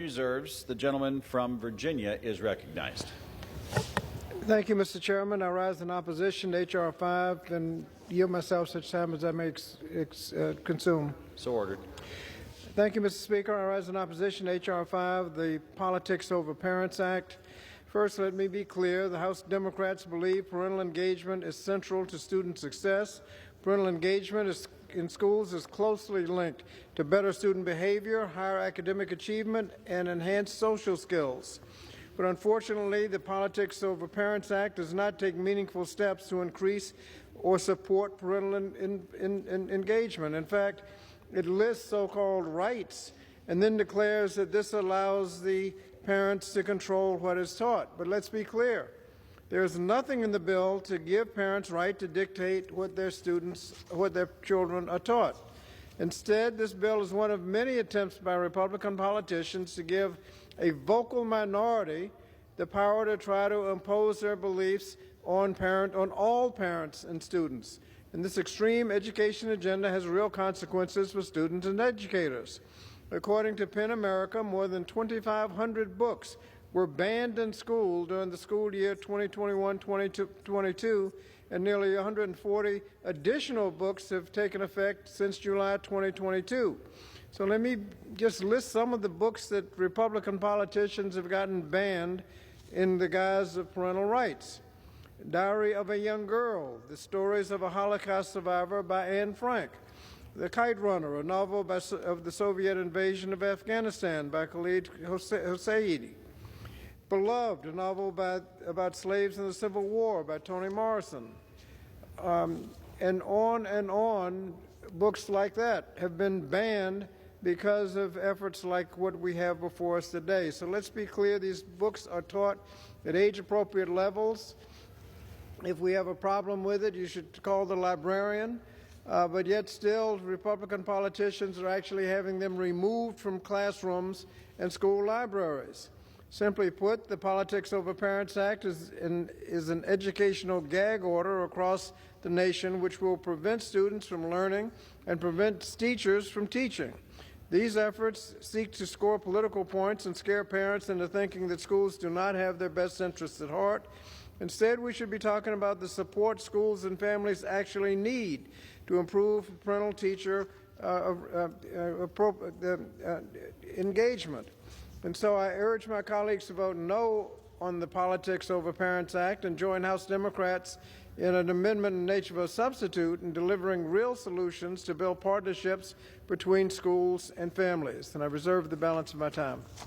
Reserves, the gentleman from Virginia is recognized. Thank you, Mr. Chairman. I rise in opposition to H.R. 5 and yield myself such time as I may consume. So ordered. Thank you, Mr. Speaker. I rise in opposition to H.R. 5, the Politics Over Parents Act. First, let me be clear. The House Democrats believe parental engagement is central to student success. Parental engagement in schools is closely linked to better student behavior, higher academic achievement, and enhanced social skills. But unfortunately, the Politics Over Parents Act does not take meaningful steps to increase or support parental engagement. In fact, it lists so-called rights and then declares that this allows the parents to control what is taught. But let's be clear. There is nothing in the bill to give parents right to dictate what their children are taught. Instead, this bill is one of many attempts by Republican politicians to give a vocal minority the power to try to impose their beliefs on all parents and students. And this extreme education agenda has real consequences for students and educators. According to PEN America, more than 2,500 books were banned in school during the school year 2021-2022, and nearly 140 additional books have taken effect since July 2022. So let me just list some of the books that Republican politicians have gotten banned in the guise of parental rights. Diary of a Young Girl, The Stories of a Holocaust Survivor by Anne Frank. The Kite Runner, a novel of the Soviet invasion of Afghanistan by Khalid Hosseini. Beloved, a novel about slaves in the Civil War by Toni Morrison. And on, books like that have been banned because of efforts like what we have before us today. So let's be clear, these books are taught at age-appropriate levels. If we have a problem with it, you should call the librarian. But yet still, Republican politicians are actually having them removed from classrooms and school libraries. Simply put, the Politics Over Parents Act is an educational gag order across the nation which will prevent students from learning and prevent teachers from teaching. These efforts seek to score political points and scare parents into thinking that schools do not have their best interests at heart. Instead, we should be talking about the support schools and families actually need to improve parental-teacher engagement. And so I urge my colleagues to vote no on the Politics Over Parents Act and join House Democrats in an amendment in nature of a substitute in delivering real solutions to build partnerships between schools and families. And I reserve the balance of my time.